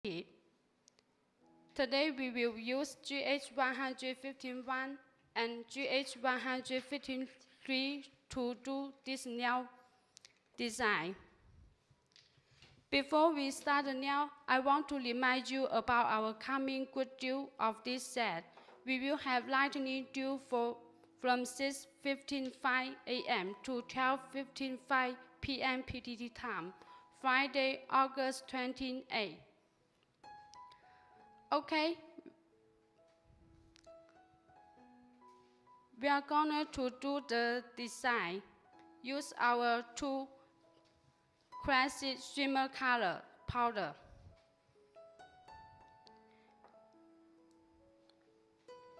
Today we will use GH115 and GH153 to do this nail design. Before we start the nail, I want to remind you about our coming good deal of this set. We will have lightning deal from 6:55 a.m. to 12:55 p.m. PTT time, Friday, August 28. Okay, we are going to do the design. Use our two classic shimmer color powder.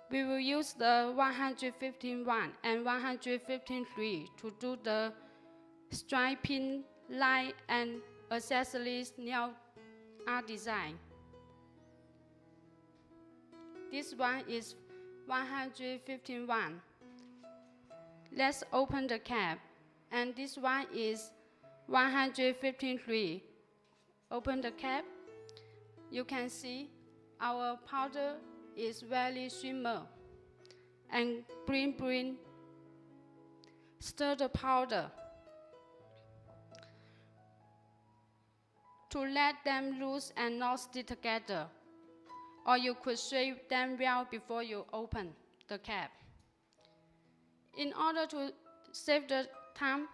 We will use the 115 and 153 to do the striping, line, and accessories nail art design. This one is 115. Let's open the cap. And this one is 153. Open the cap. You can see our powder is very shimmer and bling. Stir the powder to let them loose and not stick together, or you could shake them well before you open the cap. In order to save the time,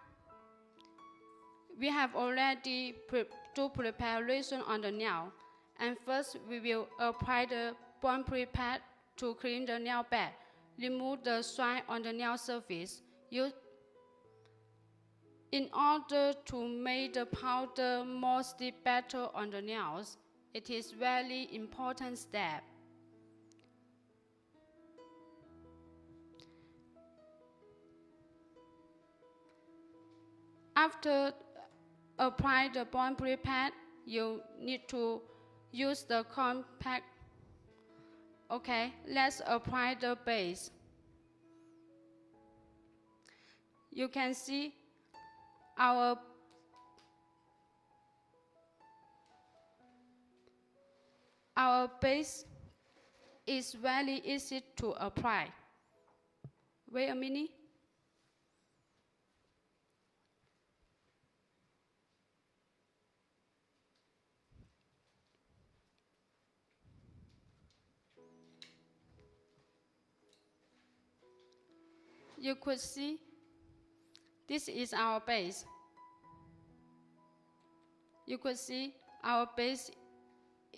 we have already do preparation on the nail, and first we will apply the bond-free pad to clean the nail bed. Remove the shine on the nail surface. In order to make the powder more stick better on the nails, it is a very important step. After apply the bond-free pad, you need to use the compact. Okay, let's apply the base. You can see our base is very easy to apply. Wait a minute. You could see this is our base. You could see our base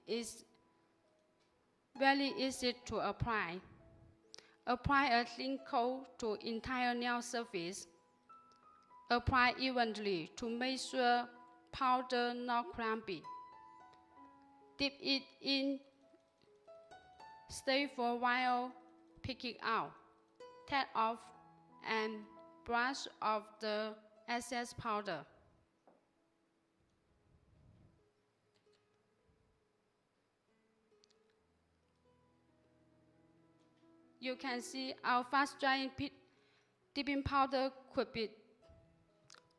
is very easy to apply. Apply a thin coat to entire nail surface. Apply evenly to make sure powder not clumpy. Dip it in, stay for a while, pick it out, tap off, and brush off the excess powder. You can see our fast drying dipping powder could be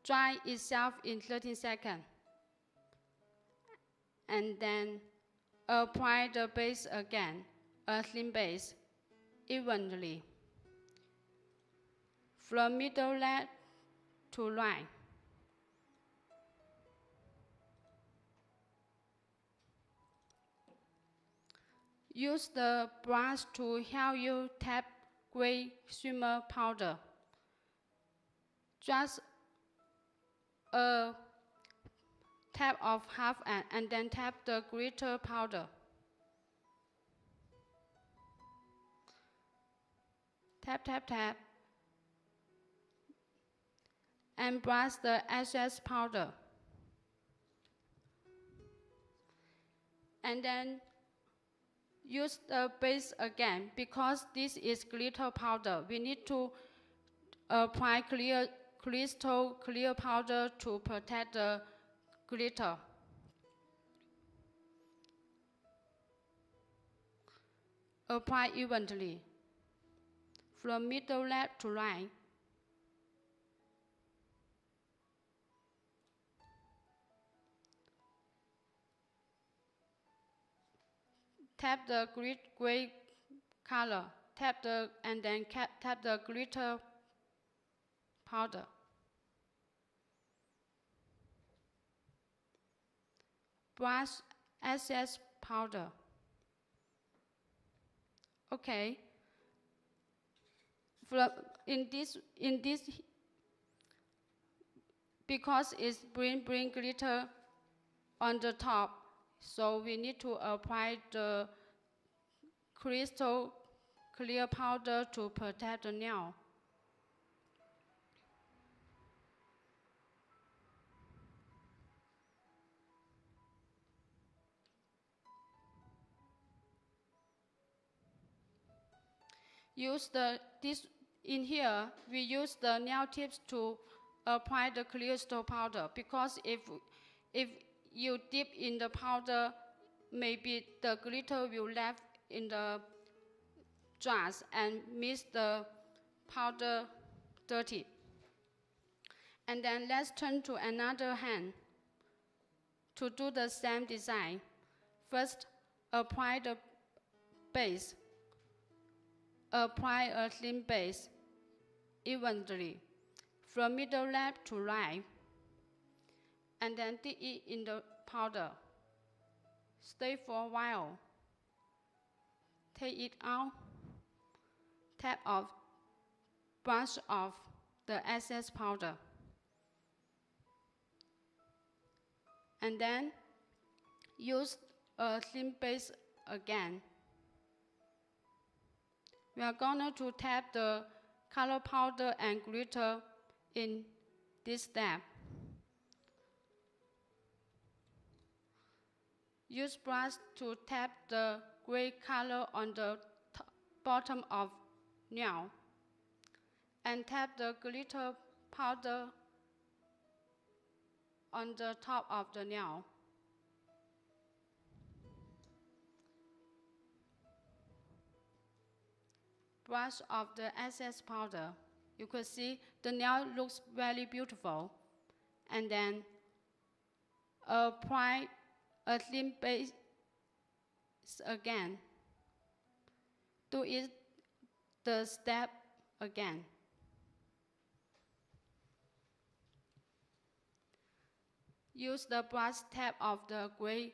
dry itself in 30 seconds. And then apply the base again, a thin base, evenly, from middle left to right. Use the brush to help you tap gray shimmer powder. Just a tap of half and then tap the glitter powder. Tap, tap, tap. And brush the excess powder. And then use the base again. Because this is glitter powder, we need to apply crystal clear powder to protect the glitter. Apply evenly, from middle left to right. tap the gray color, and then tap the glitter powder. Brush excess powder. Okay. In this, because it's bring glitter on the top, so we need to apply the crystal clear powder to protect the nail. In here, we use the nail tips to apply the crystal powder, because if you dip in the powder, maybe the glitter will left in the jars and miss the powder dirty. And then let's turn to another hand to do the same design. First, apply the base. Apply a thin base evenly from middle left to right, and then dip it in the powder. Stay for a while. Take it out. Tap off, brush off the excess powder, and then use a thin base again. We are going to tap the color powder and glitter in this step. Use brush to tap the gray color on the bottom of nail, and tap the glitter powder on the top of the nail. Brush off the excess powder. You could see the nail looks very beautiful. And then apply a thin base again. Do it the step again. Use the brush tap of the gray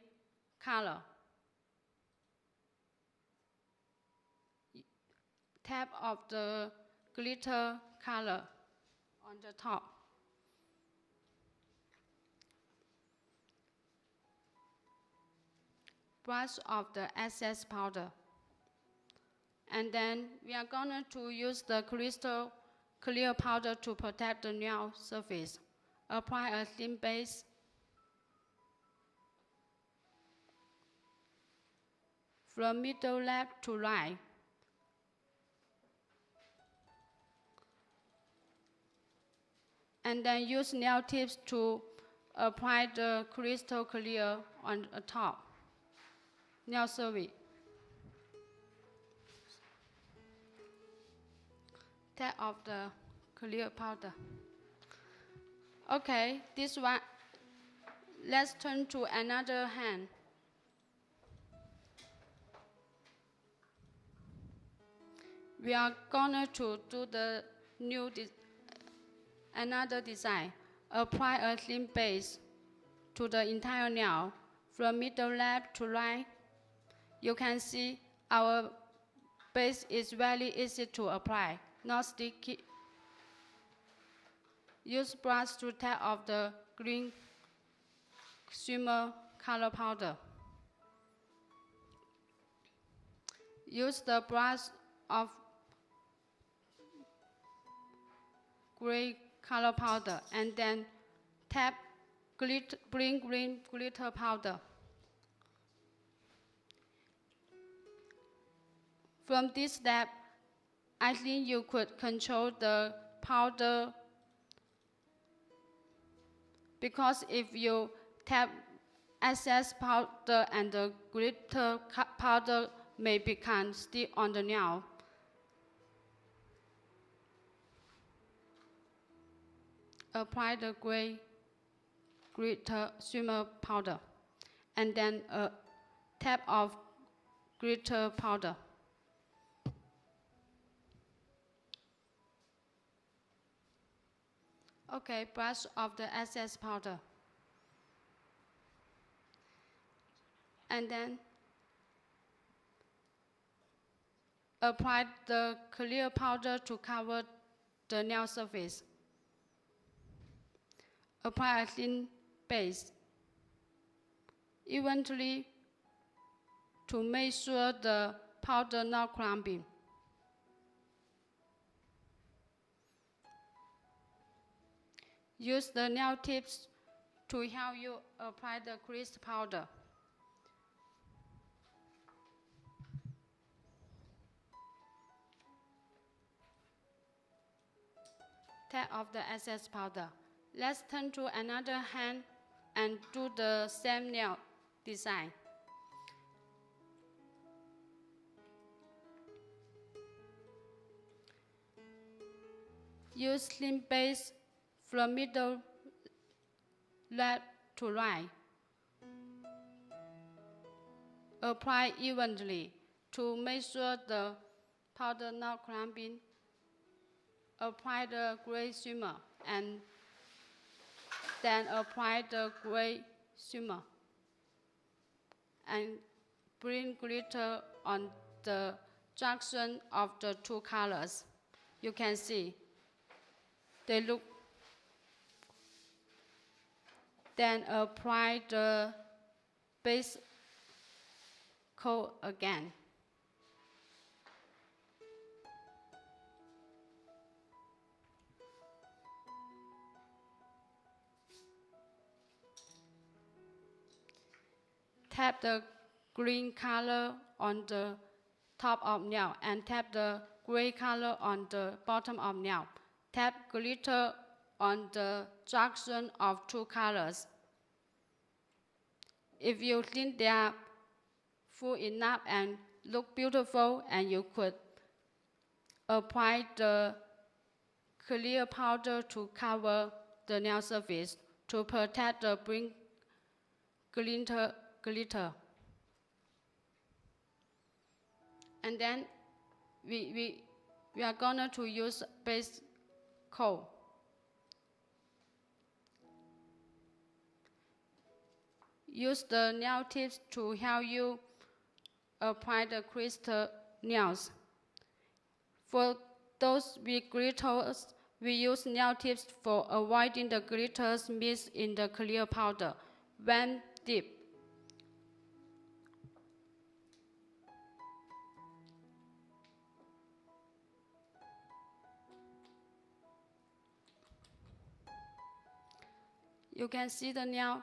color. Tap of the glitter color on the top. Brush off the excess powder. And then we are going to use the crystal clear powder to protect the nail surface. Apply a thin base. From middle left to right. And then use nail tips to apply the crystal clear on the top. Nail surface. Tap off the clear powder. Okay, this one. Let's turn to another hand. We are going to do the another design. Apply a thin base to the entire nail from middle left to right. You can see our base is very easy to apply, not sticky. Use brush to tap off the green shimmer color powder. Use the brush of gray color powder, and then tap green glitter powder. From this step, I think you could control the powder, because if you tap excess powder and the glitter powder may become stick on the nail. Apply the gray glitter shimmer powder, and then tap off glitter powder. Okay, brush off the excess powder. And then apply the clear powder to cover the nail surface. Apply a thin base evenly to make sure the powder not clumping. Use the nail tips to help you apply the grease powder. Tap off the excess powder. Let's turn to another hand and do the same nail design. Use thin base from middle left to right. Apply evenly to make sure the powder not clumping. Apply the gray shimmer and then apply the gray shimmer and bring glitter on the junction of the two colors. You can see they look. Then apply the base coat again. Tap the green color on the top of nail and tap the gray color on the bottom of nail. Tap glitter on the junction of two colors. If you think they are full enough and look beautiful, and you could apply the clear powder to cover the nail surface to protect the bring glitter. And then we are going to use base coat. Use the nail tips to help you apply the crystal nails. For those with glitters, we use nail tips for avoiding the glitters mixed in the clear powder. When dip, you can see the nail.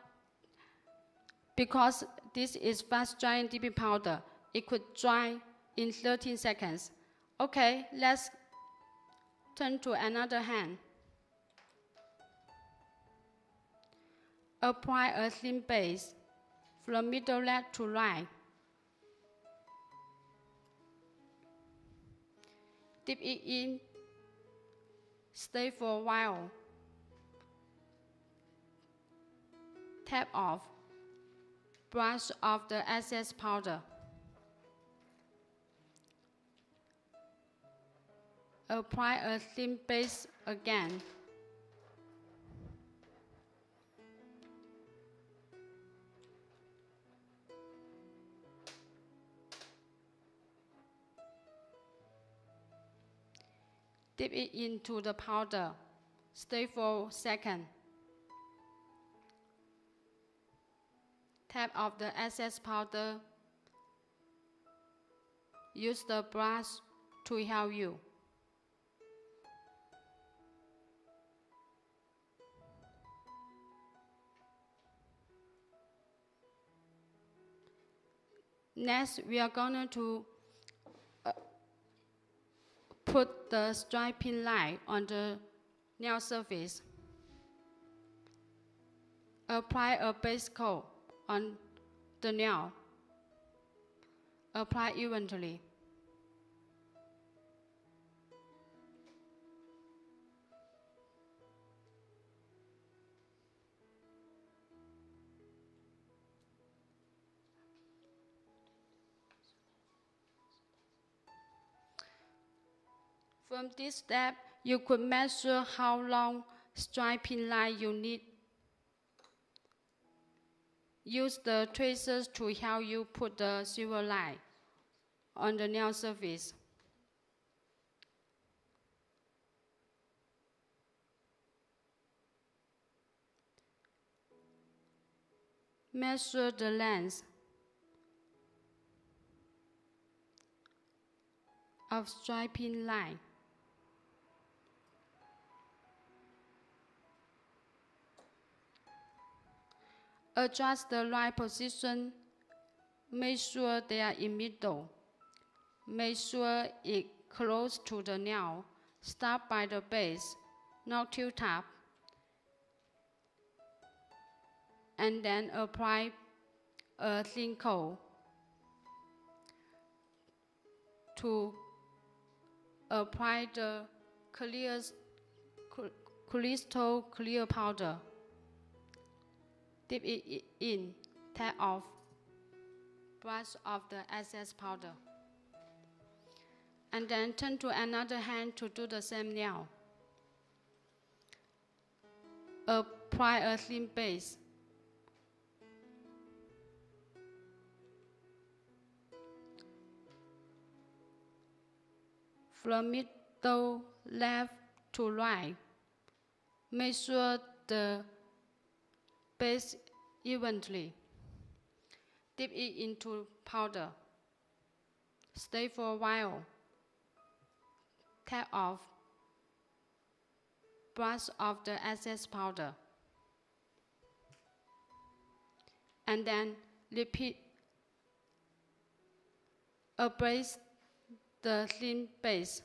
Because this is fast drying dipping powder, it could dry in 13 seconds. Okay, let's turn to another hand. Apply a thin base from middle left to right. Dip it in, stay for a while. Tap off. Brush off the excess powder. Apply a thin base again. Dip it into the powder. Stay for a second. Tap off the excess powder. Use the brush to help you. Next, we are going to put the striping line on the nail surface. Apply a base coat on the nail. Apply evenly. From this step, you could measure how long striping line you need. Use the tracers to help you put the silver line on the nail surface. Measure the length of striping line. Adjust the line position. Make sure they are in middle. Make sure it close to the nail. Start by the base, not too top. And then apply a thin coat to apply the crystal clear powder. Dip it in, tap off, brush off the excess powder. And then turn to another hand to do the same nail. Apply a thin base. From middle left to right, make sure the base evenly. Dip it into powder. Stay for a while. Tap off. Brush off the excess powder. And then repeat. Abrade the thin base.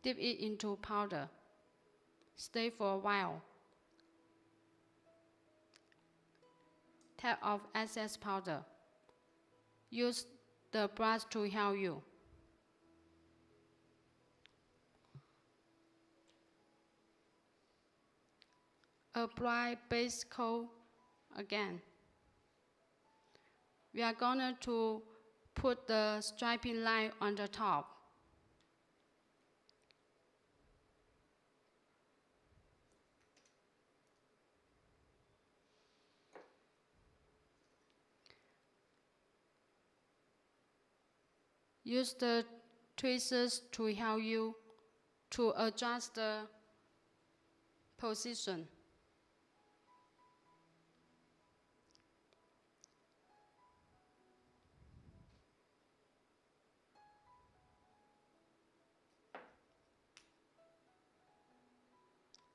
Dip it into powder. Stay for a while. Tap off excess powder. Use the brush to help you. Apply base coat again. We are going to put the striping line on the top. Use the tweezers to help you to adjust the position.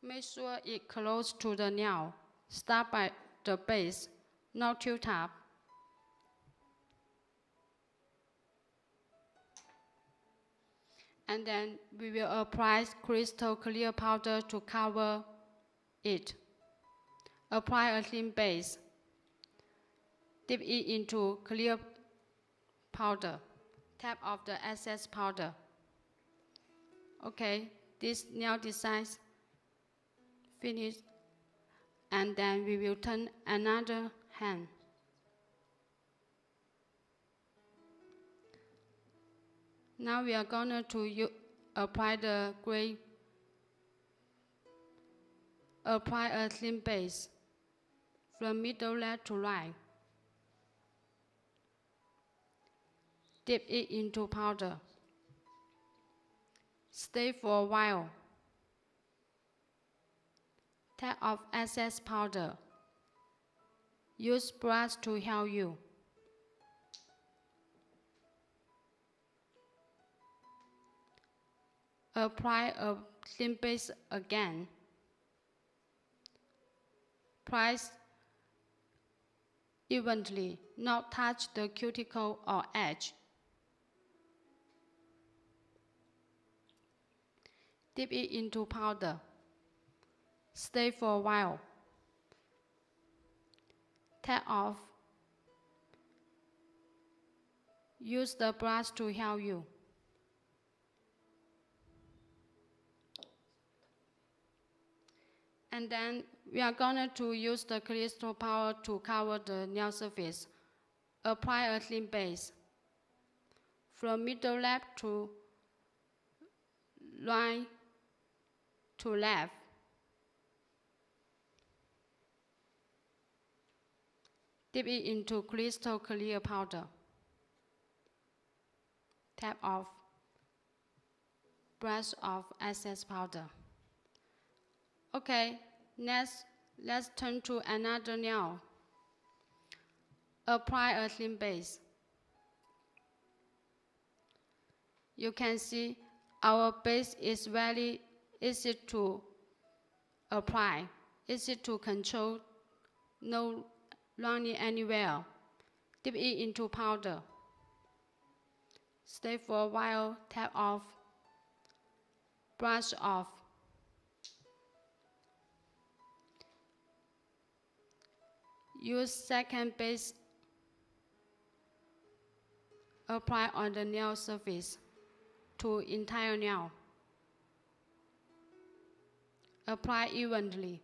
Make sure it close to the nail. Start by the base, not too top. And then we will apply crystal clear powder to cover it. Apply a thin base. Dip it into clear powder. Tap off the excess powder. Okay, this nail design finished. And then we will turn another hand. Now we are going to apply the gray. Apply a thin base from middle left to right. Dip it into powder. Stay for a while. Tap off excess powder. Use brush to help you. Apply a thin base again. Press evenly, not touch the cuticle or edge. Dip it into powder. Stay for a while. Tap off. Use the brush to help you. And then we are going to use the crystal powder to cover the nail surface. Apply a thin base. From middle left to right to left. Dip it into crystal clear powder. Tap off. Brush off excess powder. Okay, next let's turn to another nail. Apply a thin base. You can see our base is very easy to apply, easy to control, no running anywhere. Dip it into powder. Stay for a while, tap off, brush off. Use second base. Apply on the nail surface to entire nail. Apply evenly.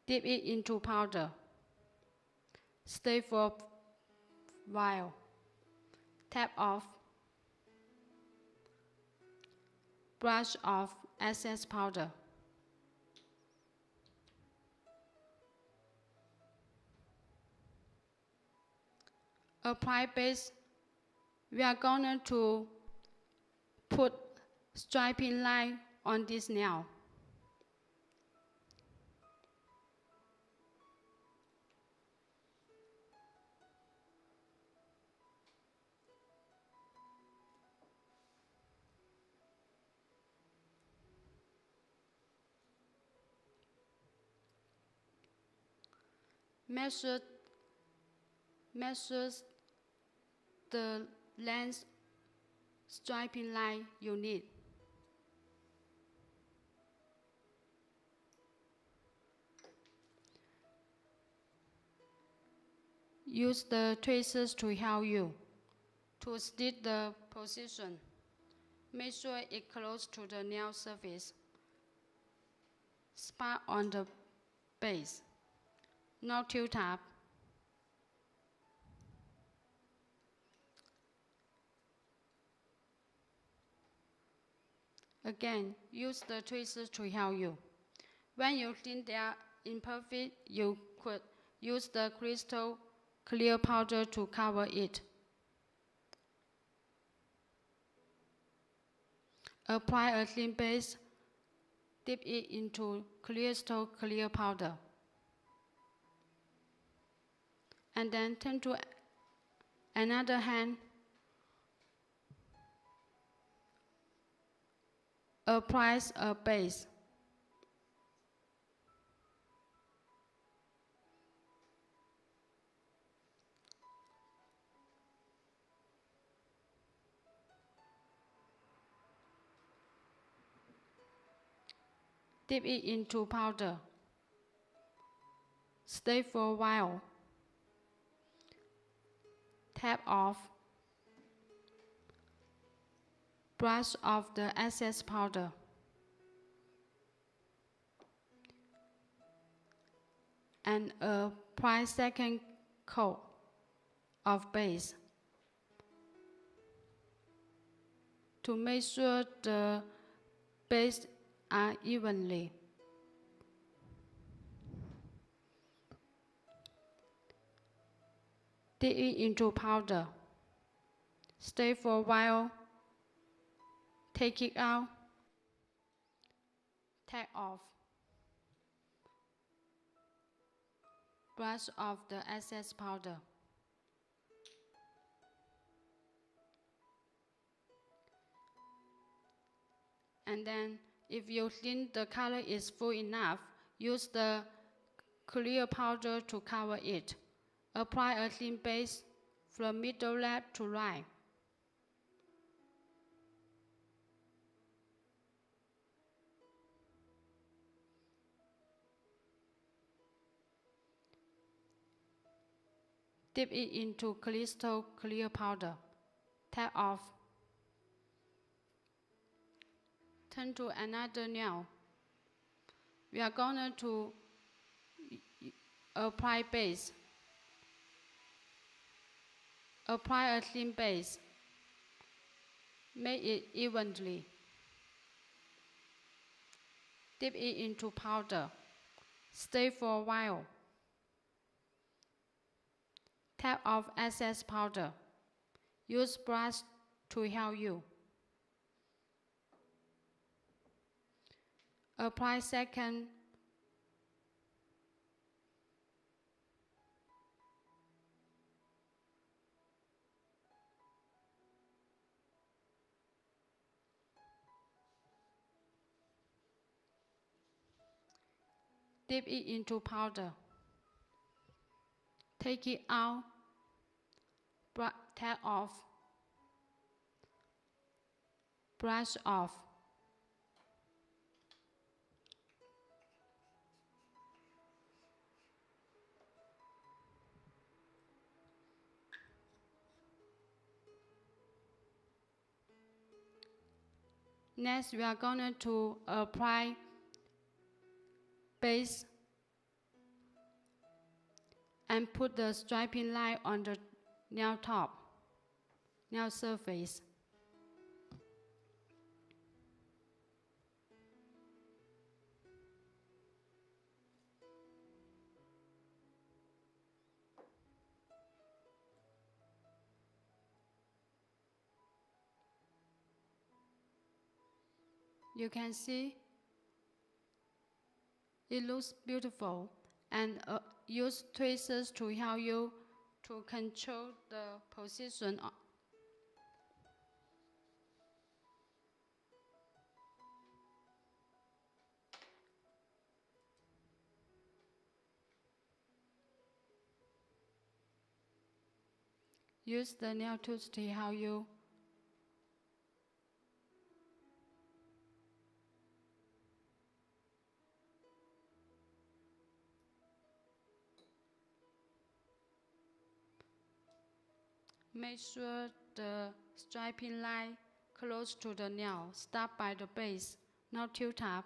Dip it into powder. Stay for a while. Tap off. Brush off excess powder. Apply base. We are going to put striping line on this nail. Measure the length striping line you need. Use the tracers to help you. To stick the position, make sure it close to the nail surface. Spot on the base. Not tilt up. Again, use the tracers to help you. When you think they are imperfect, you could use the crystal clear powder to cover it. Apply a thin base. Dip it into crystal clear powder. And then turn to another hand. Apply a base. Dip it into powder. Stay for a while. Tap off. Brush off the excess powder. And apply second coat of base. To make sure the base are evenly. Dip it into powder. Stay for a while. Take it out. Tap off. Brush off the excess powder. And then, if you think the color is full enough, use the clear powder to cover it. Apply a thin base from middle left to right. Dip it into crystal clear powder. Tap off. turn to another nail. We are going to apply base. Apply a thin base. Make it evenly. Dip it into powder. Stay for a while. Tap off excess powder. Use brush to help you. Apply second. Dip it into powder. Take it out. Tap off. Brush off. Next, we are going to apply base and put the striping line on the nail top, nail surface. You can see it looks beautiful, and use tweezers to help you to control the position. Use the nail tools to help you. Make sure the striping line close to the nail. Start by the base, not too top.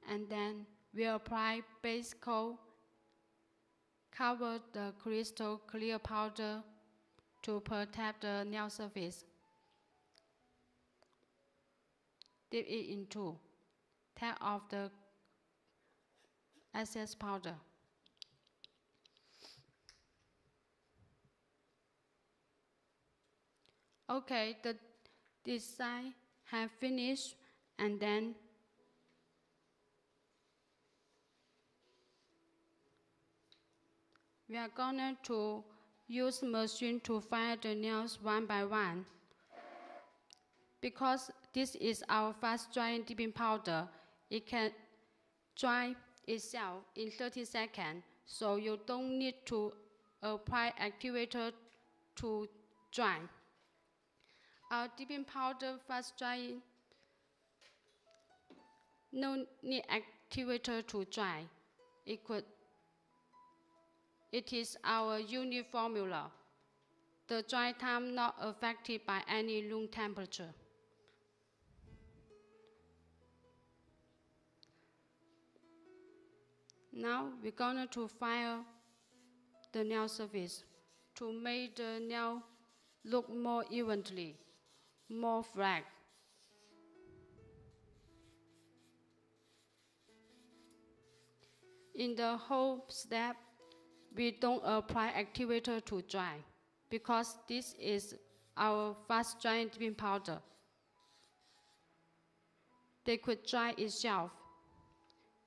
And then we apply base coat. Cover the crystal clear powder to protect the nail surface. Dip it into. Tap off the excess powder. Okay, the design have finished, and then we are going to use machine to file the nails one by one. Because this is our fast drying dipping powder, it can dry itself in 30 seconds, so you don't need to apply activator to dry. Our dipping powder fast drying, no need activator to dry. It is our unique formula. The dry time not affected by any room temperature. Now we're going to file the nail surface to make the nail look more evenly, more flat. In the whole step, we don't apply activator to dry because this is our fast drying dipping powder. They could dry itself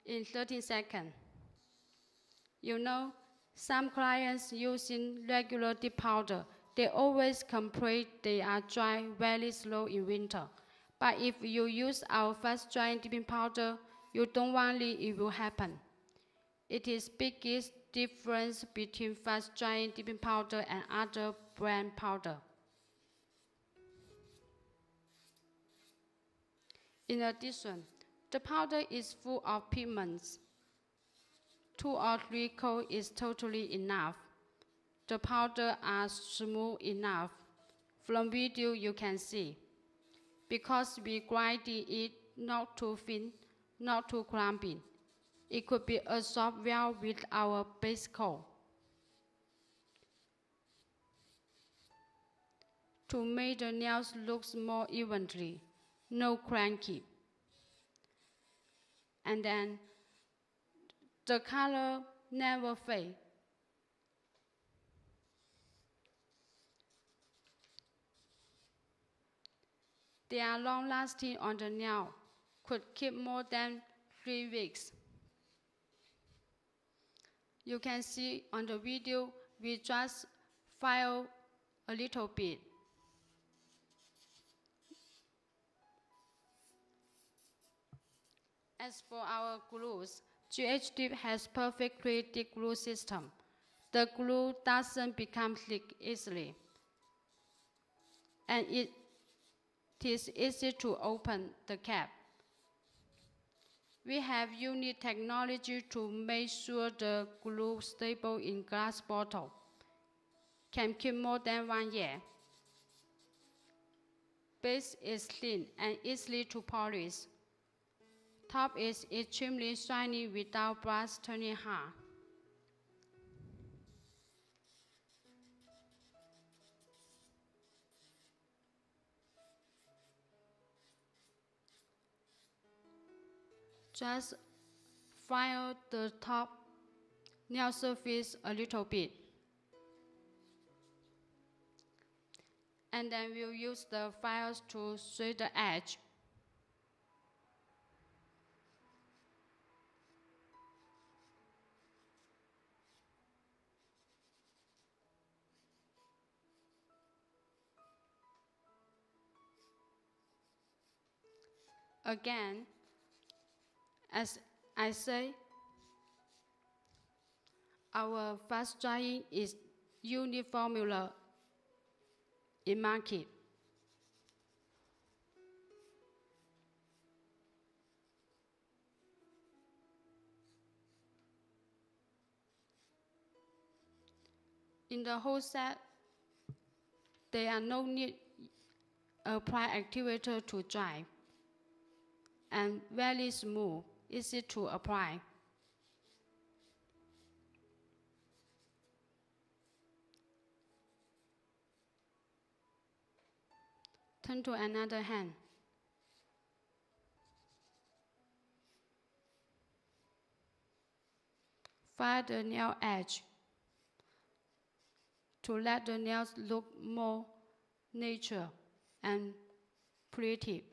in 30 seconds. You know, some clients using regular dip powder, they always complain they are dry very slow in winter. But if you use our fast drying dipping powder, you don't worry it will happen. It is biggest difference between fast drying dipping powder and other brand powder. In addition, the powder is full of pigments. 2 or 3 coats is totally enough. The powder are smooth enough. From video you can see. Because we grinded it not too thin, not too clumpy. It could be absorbed well with our base coat. To make the nails look more evenly, no cranky. And then the color never fades. They are long-lasting on the nail, could keep more than 3 weeks. You can see on the video, we just file a little bit. As for our glues, GHdip has perfect creative glue system. The glue doesn't become thick easily, and it is easy to open the cap. We have unique technology to make sure the glue stable in glass bottle. Can keep more than 1 year. Base is thin and easy to polish. Top is extremely shiny without brush turning hard. Just file the top nail surface a little bit. And then we'll use the files to shade the edge. Again, as I say, our fast drying is unique formula in market. In the whole set, there are no need apply activator to dry, and very smooth, easy to apply. Turn to another hand. File the nail edge to let the nails look more natural and pretty.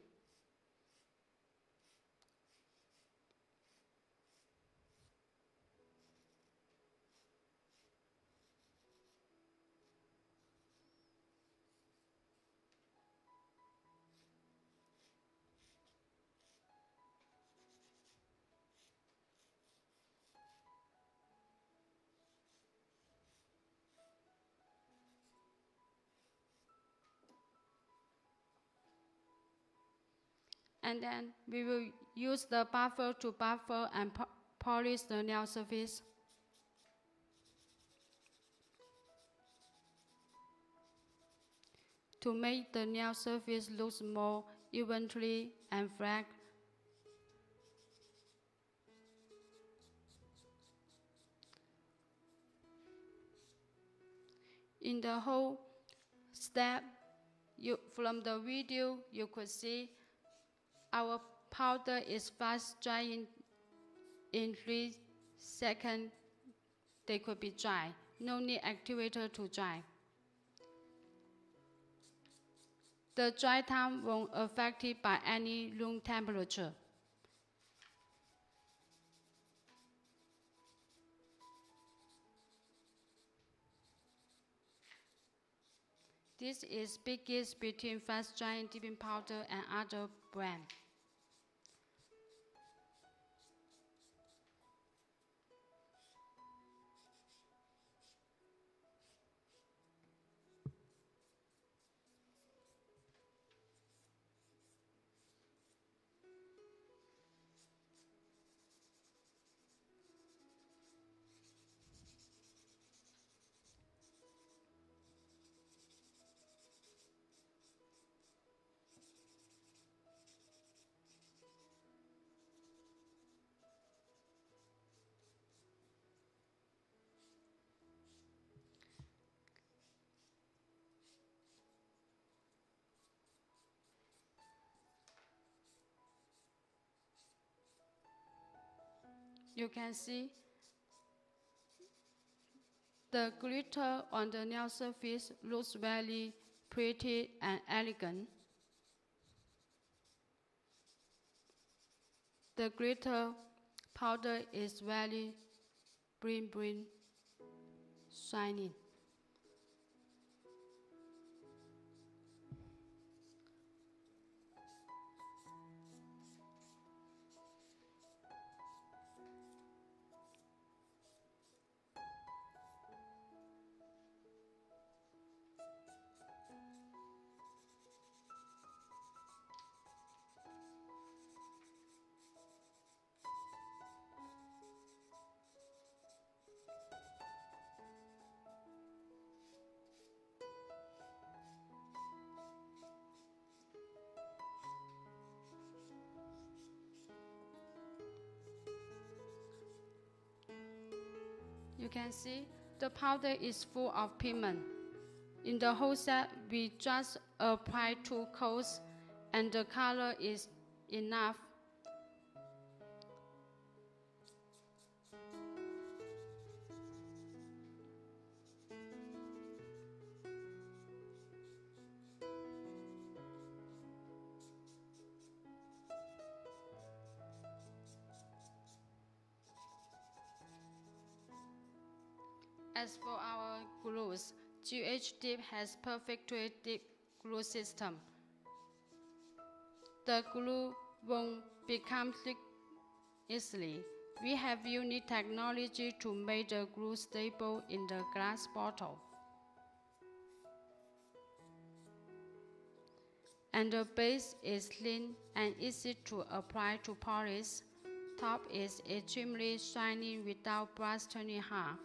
And then we will use the buffer to buffer and polish the nail surface. To make the nail surface look more evenly and flat. In the whole step, from the video, you could see our powder is fast drying. In 3 seconds, they could be dry. No need activator to dry. The dry time won't affect it by any room temperature. This is biggest between fast drying dipping powder and other brands. You can see the glitter on the nail surface looks very pretty and elegant. The glitter powder is very bling, shining. You can see the powder is full of pigment. In the whole set, we just apply 2 coats and the color is enough. As for our glues, GHdip has perfect dip glue system. The glue won't become thick easily. We have unique technology to make the glue stable in the glass bottle. And the base is thin and easy to apply to polish. Top is extremely shiny without brush turning hard.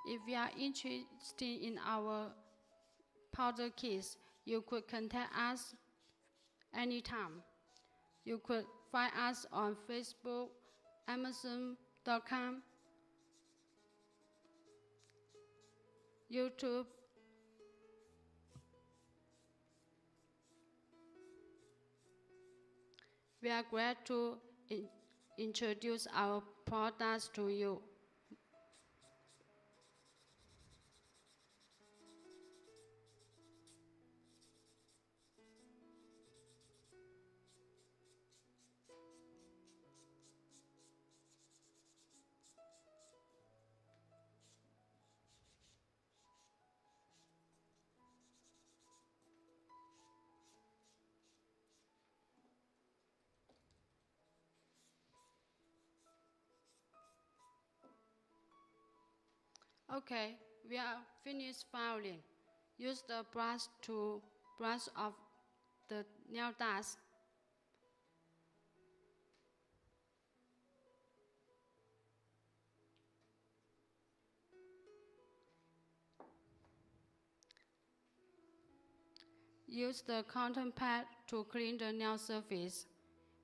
If you are interested in our powder kits, you could contact us anytime. You could find us on Facebook, Amazon.com, YouTube. We are glad to introduce our products to you. Okay, we are finished filing. Use the brush to brush off the nail dust. Use the cotton pad to clean the nail surface.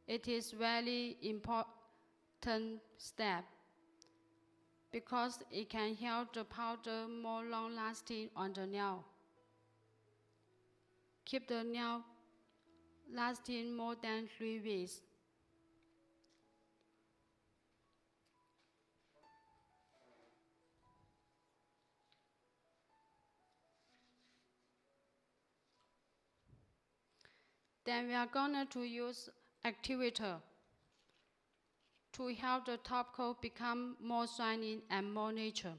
It is very important step because it can help the powder more long-lasting on the nail. Keep the nail lasting more than 3 weeks. Then we are going to use activator to help the top coat become more shiny and more natural.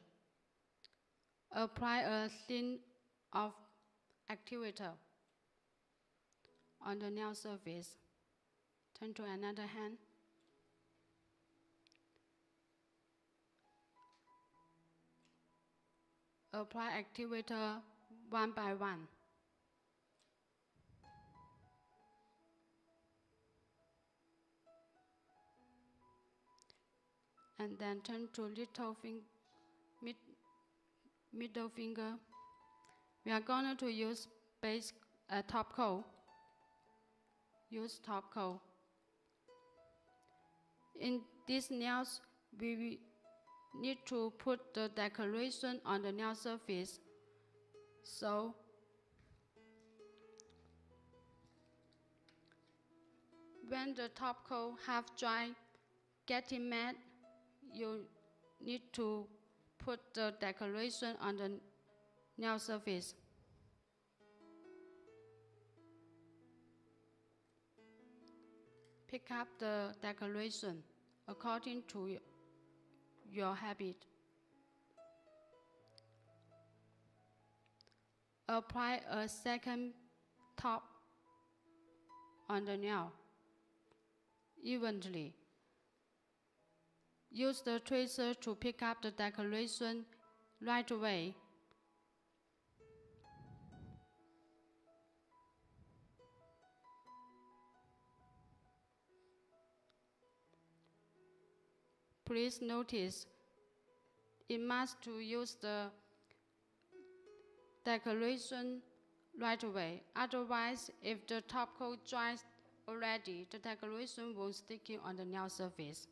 Apply a thin of activator on the nail surface. Turn to another hand. Apply activator one by one. And then turn to middle finger. We are going to use top coat. Use top coat. In these nails, we need to put the decoration on the nail surface. So when the top coat half dry, getting matte, you need to put the decoration on the nail surface. Pick up the decoration according to your habit. Apply a second top on the nail evenly. Use the tracer to pick up the decoration right away. Please notice it must to use the decoration right away. Otherwise, if the top coat dries already, the decoration won't stick on the nail surface.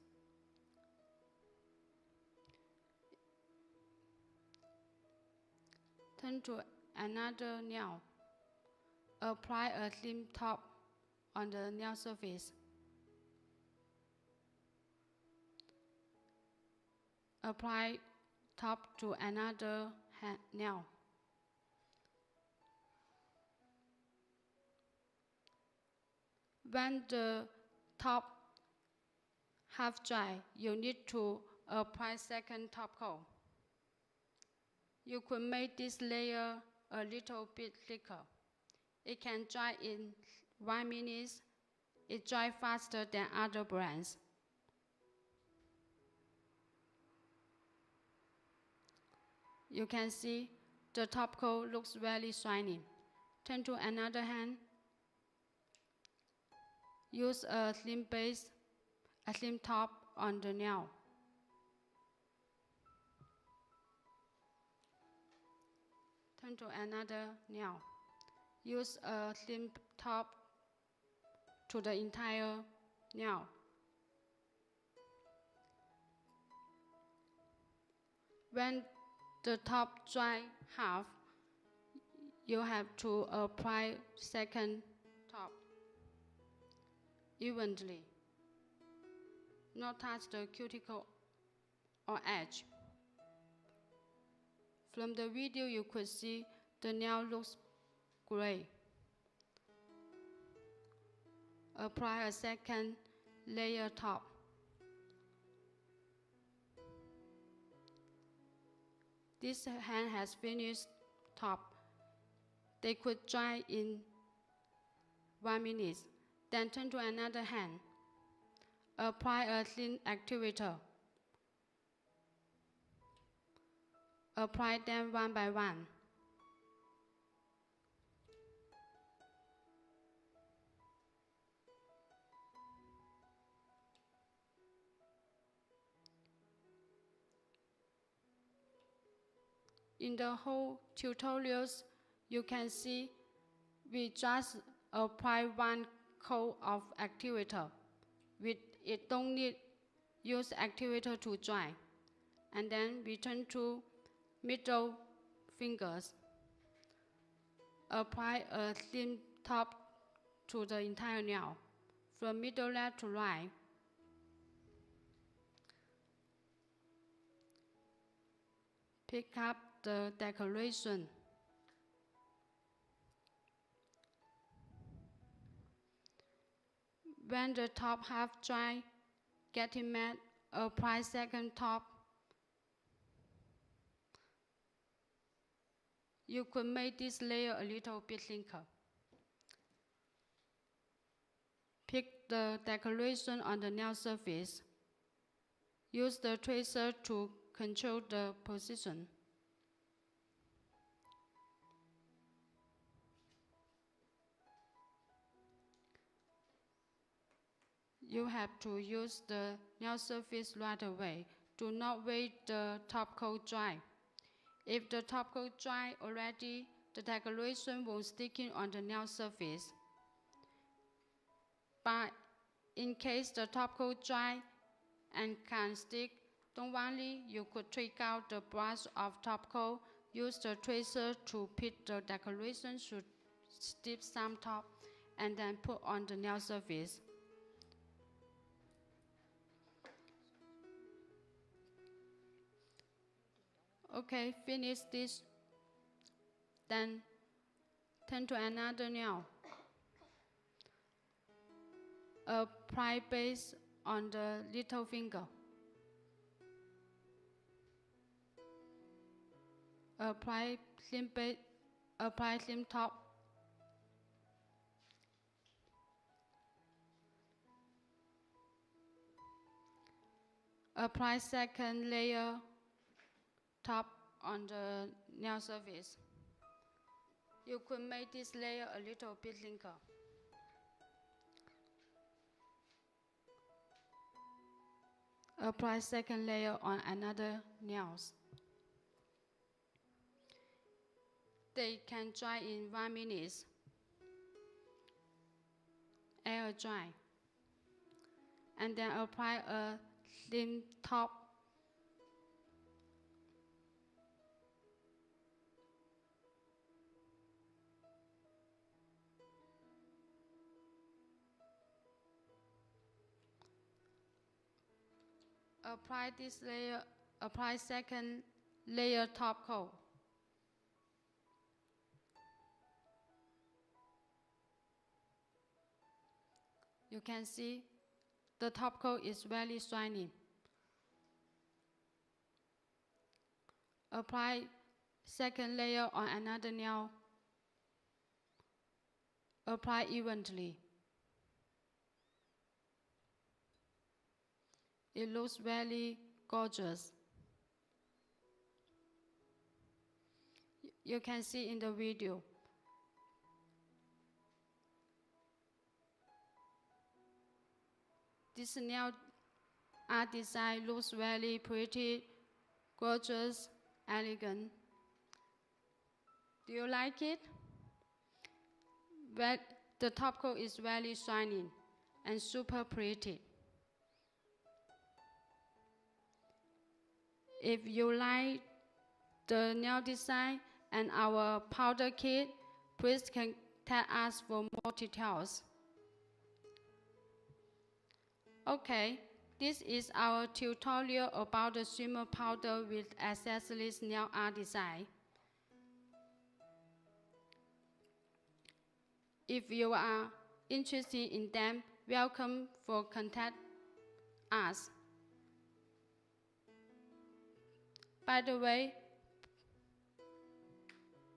Turn to another nail. Apply a thin top on the nail surface. Apply top to another nail. When the top half dry, you need to apply second top coat. You could make this layer a little bit thicker. It can dry in 1 minute. It dries faster than other brands. You can see the top coat looks very shiny. Turn to another hand. Use a thin top on the nail. Turn to another nail. Use a thin top to the entire nail. When the top dry half, you have to apply second top evenly. Not touch the cuticle or edge. From the video you could see the nail looks gray. Apply a second layer top. This hand has finished top. They could dry in 1 minute. Then turn to another hand. Apply a thin activator. Apply them one by one. In the whole tutorials, you can see we just apply one coat of activator. It don't need use activator to dry. And then we turn to middle fingers. Apply a thin top to the entire nail, from middle left to right. Pick up the decoration. When the top half dry, getting matte, apply second top. You could make this layer a little bit thicker. Pick the decoration on the nail surface. Use the tracer to control the position. You have to use the nail surface right away. Do not wait the top coat dry. If the top coat dry already, the decoration will stick on the nail surface. But in case the top coat dry and can't stick, don't worry, you could take out the brush of top coat, use the tracer to pick the decoration to stick some top, and then put on the nail surface. Okay, finish this. Then turn to another nail. Apply base on the little finger. Apply thin base. Apply thin top. Apply second layer top on the nail surface. You could make this layer a little bit thicker. Apply second layer on another nails. They can dry in 1 minute. Air dry. And then apply a thin top. Apply this layer, apply second layer top coat. You can see the top coat is very shiny. Apply second layer on another nail. Apply evenly. It looks very gorgeous. You can see in the video. This nail art design looks very pretty, gorgeous, elegant. Do you like it? Well, the top coat is very shiny and super pretty. If you like the nail design and our powder kit, please contact us for more details. Okay, this is our tutorial about the Shimmer powder with accessories nail art design. If you are interested in them, welcome for contact us. By the way,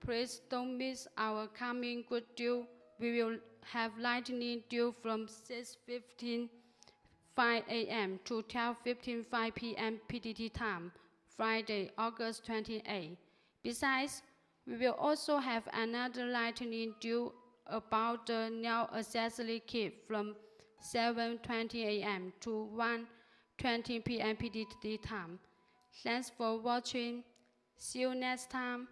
please don't miss our coming good deal. We will have lightning deal from 6:15 5 a.m. to 12:55 p.m. PDT time, Friday, August 28. Besides, we will also have another lightning deal about the nail accessory kit from 7:20 a.m. to 1:20 p.m. PDT time. Thanks for watching. See you next time.